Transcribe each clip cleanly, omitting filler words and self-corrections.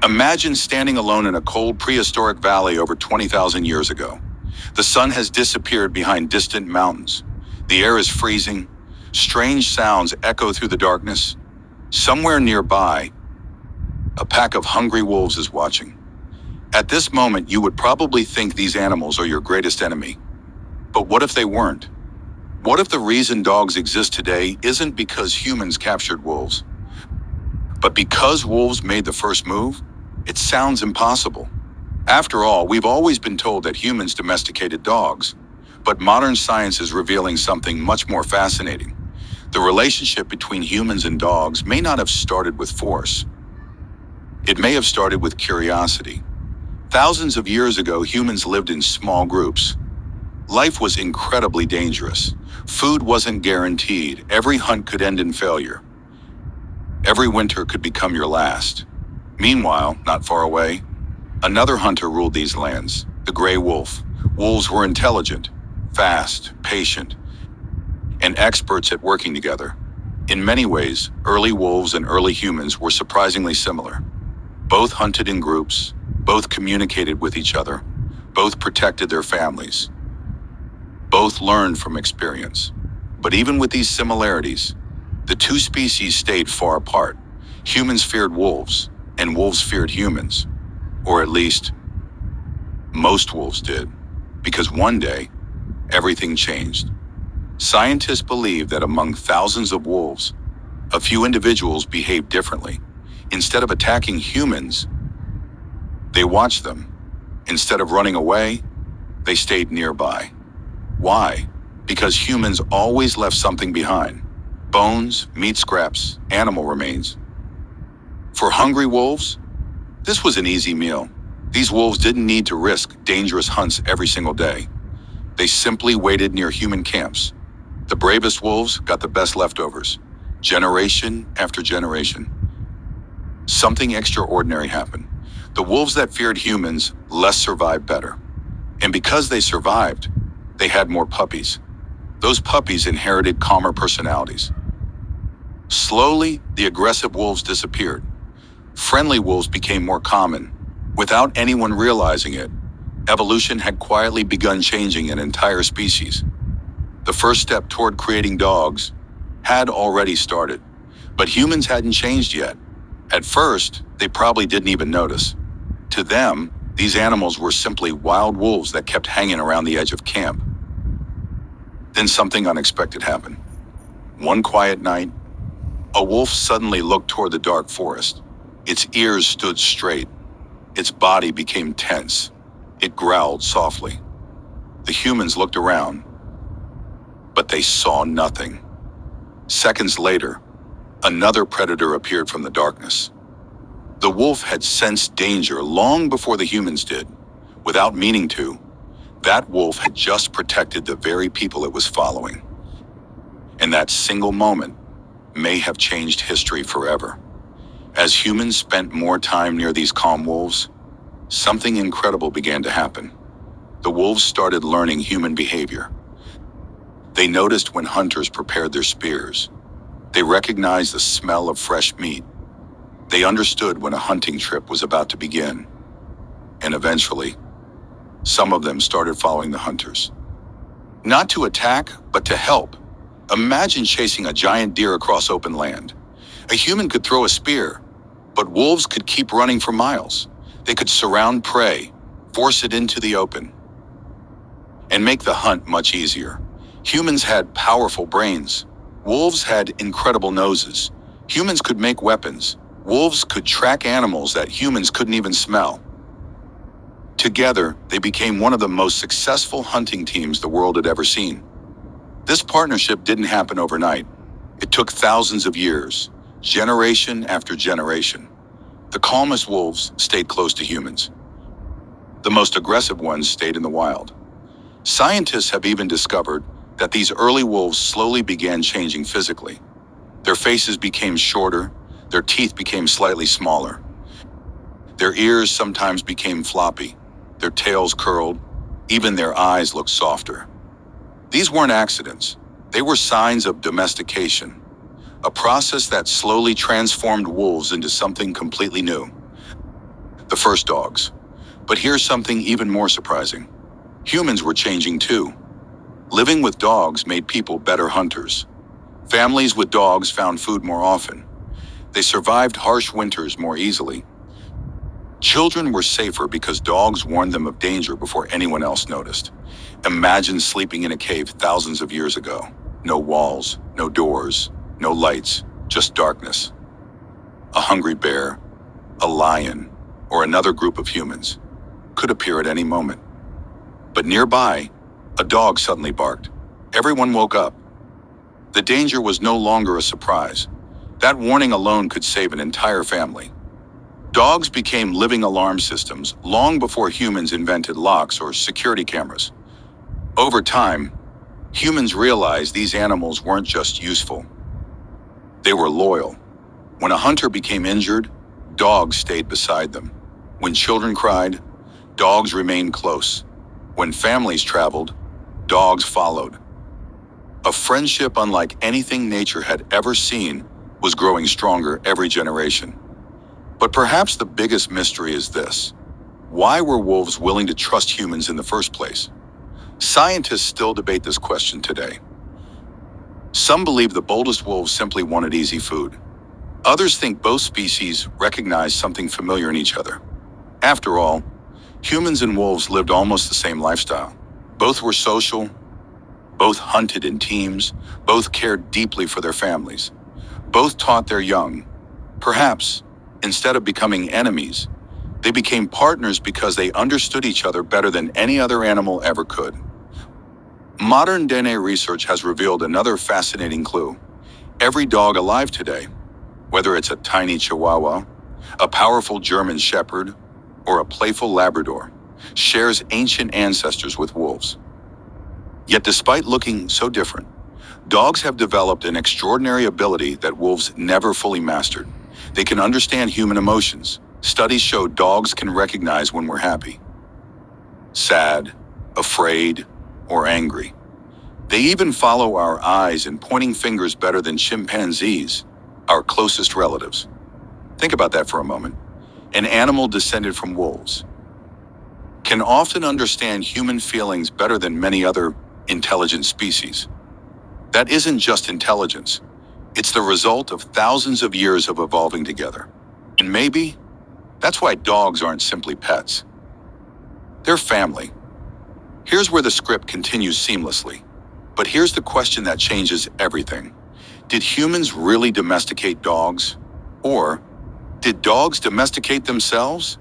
Imagine standing alone in a cold prehistoric valley over 20,000 years ago. The sun has disappeared behind distant mountains. The air is freezing. Strange sounds echo through the darkness. Somewhere nearby, a pack of hungry wolves is watching. At this moment, you would probably think these animals are your greatest enemy. But what if they weren't? What if the reason dogs exist today isn't because humans captured wolves, but because wolves made the first move? It sounds impossible. After all, we've always been told that humans domesticated dogs, but modern science is revealing something much more fascinating. The relationship between humans and dogs may not have started with force. It may have started with curiosity. Thousands of years ago, humans lived in small groups. Life was incredibly dangerous. Food wasn't guaranteed. Every hunt could end in failure. Every winter could become your last. Meanwhile, not far away, another hunter ruled these lands, the gray wolf. Wolves were intelligent, fast, patient, and experts at working together. In many ways, early wolves and early humans were surprisingly similar. Both hunted in groups, both communicated with each other, both protected their families, both learned from experience. But even with these similarities, the two species stayed far apart. Humans feared wolves, and wolves feared humans. Or at least, most wolves did. Because one day, everything changed. Scientists believe that among thousands of wolves, a few individuals behaved differently. Instead of attacking humans, they watched them. Instead of running away, they stayed nearby. Why? Because humans always left something behind. Bones, meat scraps, animal remains. For hungry wolves, this was an easy meal. These wolves didn't need to risk dangerous hunts every single day. They simply waited near human camps. The bravest wolves got the best leftovers, generation after generation. Something extraordinary happened. The wolves that feared humans less survived better. And because they survived, they had more puppies. Those puppies inherited calmer personalities. Slowly, the aggressive wolves disappeared. Friendly wolves became more common. Without anyone realizing it, evolution had quietly begun changing an entire species. The first step toward creating dogs had already started, but humans hadn't changed yet. At first, they probably didn't even notice. To them, these animals were simply wild wolves that kept hanging around the edge of camp. Then something unexpected happened. One quiet night, a wolf suddenly looked toward the dark forest. Its ears stood straight. Its body became tense. It growled softly. The humans looked around, but they saw nothing. Seconds later, another predator appeared from the darkness. The wolf had sensed danger long before the humans did. Without meaning to, that wolf had just protected the very people it was following. And that single moment may have changed history forever. As humans spent more time near these calm wolves, something incredible began to happen. The wolves started learning human behavior. They noticed when hunters prepared their spears. They recognized the smell of fresh meat. They understood when a hunting trip was about to begin. And eventually, some of them started following the hunters. Not to attack, but to help. Imagine chasing a giant deer across open land. A human could throw a spear, but wolves could keep running for miles. They could surround prey, force it into the open, and make the hunt much easier. Humans had powerful brains. Wolves had incredible noses. Humans could make weapons. Wolves could track animals that humans couldn't even smell. Together, they became one of the most successful hunting teams the world had ever seen. This partnership didn't happen overnight. It took thousands of years, generation after generation. The calmest wolves stayed close to humans. The most aggressive ones stayed in the wild. Scientists have even discovered that these early wolves slowly began changing physically. Their faces became shorter, their teeth became slightly smaller. Their ears sometimes became floppy, their tails curled, even their eyes looked softer. These weren't accidents. They were signs of domestication, a process that slowly transformed wolves into something completely new. the first dogs. But here's something even more surprising. Humans were changing too. Living with dogs made people better hunters. Families with dogs found food more often. They survived harsh winters more easily. Children were safer because dogs warned them of danger before anyone else noticed. Imagine sleeping in a cave thousands of years ago. No walls, no doors, no lights, just darkness. A hungry bear, a lion, or another group of humans could appear at any moment. But nearby, a dog suddenly barked. Everyone woke up. The danger was no longer a surprise. That warning alone could save an entire family. Dogs became living alarm systems long before humans invented locks or security cameras. Over time, humans realized these animals weren't just useful. They were loyal. When a hunter became injured, dogs stayed beside them. When children cried, dogs remained close. When families traveled, dogs followed. A friendship unlike anything nature had ever seen was growing stronger every generation. But perhaps the biggest mystery is this: why were wolves willing to trust humans in the first place? Scientists still debate this question today. Some believe the boldest wolves simply wanted easy food. Others think both species recognized something familiar in each other. After all, humans and wolves lived almost the same lifestyle. Both were social, both hunted in teams, both cared deeply for their families. Both taught their young. Perhaps, instead of becoming enemies, they became partners because they understood each other better than any other animal ever could. Modern DNA research has revealed another fascinating clue. Every dog alive today, whether it's a tiny Chihuahua, a powerful German Shepherd, or a playful Labrador, shares ancient ancestors with wolves. Yet despite looking so different, dogs have developed an extraordinary ability that wolves never fully mastered. They can understand human emotions. Studies show dogs can recognize when we're happy, sad, afraid, or angry. They even follow our eyes and pointing fingers better than chimpanzees, our closest relatives. Think about that for a moment. An animal descended from wolves can often understand human feelings better than many other intelligent species. That isn't just intelligence. It's the result of thousands of years of evolving together. And maybe that's why dogs aren't simply pets. They're family. Here's where the script continues seamlessly. But here's the question that changes everything. Did humans really domesticate dogs? Or did dogs domesticate themselves?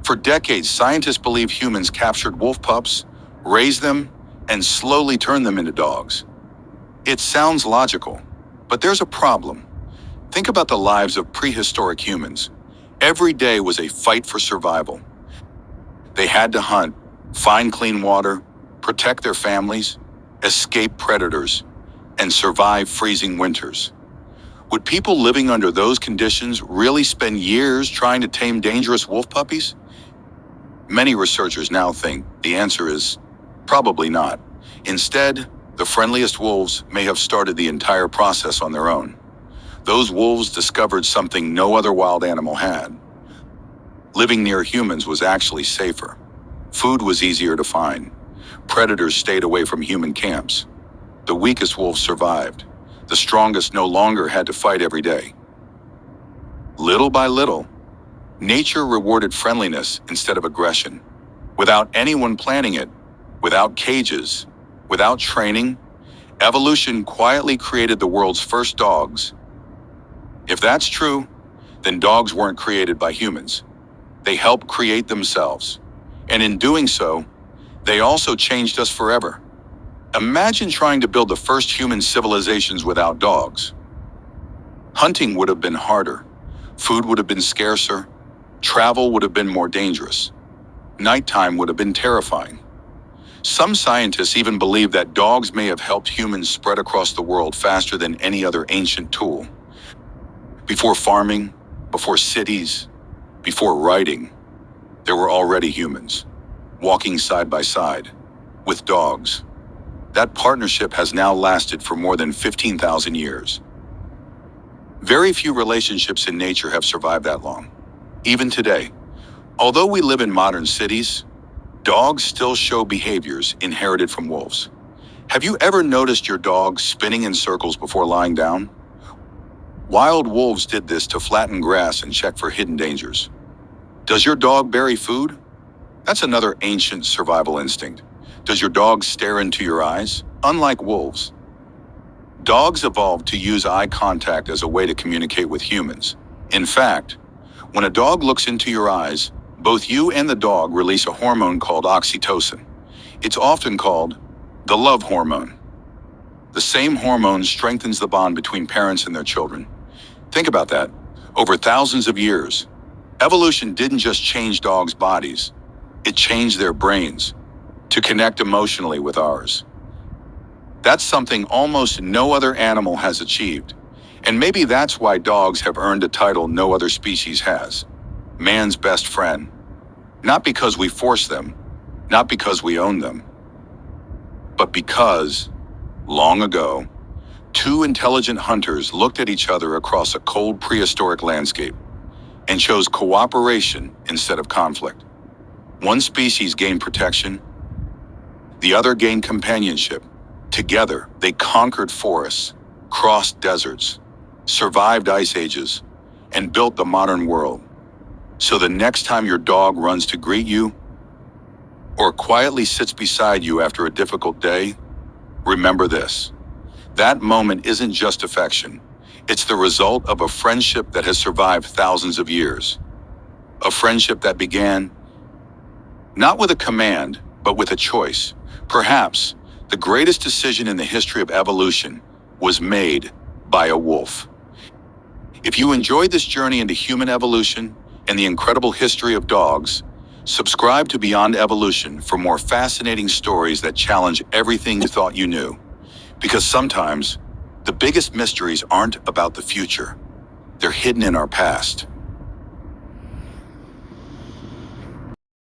For decades, scientists believe humans captured wolf pups, raised them, and slowly turned them into dogs. It sounds logical, but there's a problem. Think about the lives of prehistoric humans. Every day was a fight for survival. They had to hunt, find clean water, protect their families, escape predators, and survive freezing winters. Would people living under those conditions really spend years trying to tame dangerous wolf puppies? Many researchers now think the answer is probably not. Instead, the friendliest wolves may have started the entire process on their own. Those wolves discovered something no other wild animal had. Living near humans was actually safer. Food was easier to find. Predators stayed away from human camps. The weakest wolves survived. The strongest no longer had to fight every day. Little by little, nature rewarded friendliness instead of aggression. Without anyone planning it, without cages, without training, evolution quietly created the world's first dogs. If that's true, then dogs weren't created by humans. They helped create themselves. And in doing so, they also changed us forever. Imagine trying to build the first human civilizations without dogs. Hunting would have been harder. Food would have been scarcer. Travel would have been more dangerous. Nighttime would have been terrifying. Some scientists even believe that dogs may have helped humans spread across the world faster than any other ancient tool. Before farming, before cities, before writing, there were already humans, walking side by side, with dogs. That partnership has now lasted for more than 15,000 years. Very few relationships in nature have survived that long. Even today, Although we live in modern cities, dogs still show behaviors inherited from wolves. Have you ever noticed your dog spinning in circles before lying down? Wild wolves did this to flatten grass and check for hidden dangers. Does your dog bury food? That's another ancient survival instinct. Does your dog stare into your eyes? Unlike wolves, dogs evolved to use eye contact as a way to communicate with humans. In fact, when a dog looks into your eyes, both you and the dog release a hormone called oxytocin. It's often called the love hormone. The same hormone strengthens the bond between parents and their children. Think about that. Over thousands of years, evolution didn't just change dogs' bodies, it changed their brains to connect emotionally with ours. That's something almost no other animal has achieved. And maybe that's why dogs have earned a title no other species has: man's best friend. Not because we force them, not because we own them, but because, long ago, two intelligent hunters looked at each other across a cold prehistoric landscape and chose cooperation instead of conflict. One species gained protection, the other gained companionship. Together, they conquered forests, crossed deserts, survived ice ages, and built the modern world. So the next time your dog runs to greet you, or quietly sits beside you after a difficult day, remember this. That moment isn't just affection. It's the result of a friendship that has survived thousands of years. A friendship that began not with a command, but with a choice. Perhaps the greatest decision in the history of evolution was made by a wolf. If you enjoyed this journey into human evolution and the incredible history of dogs, subscribe to Beyond Evolution for more fascinating stories that challenge everything you thought you knew. Because sometimes, the biggest mysteries aren't about the future. They're hidden in our past.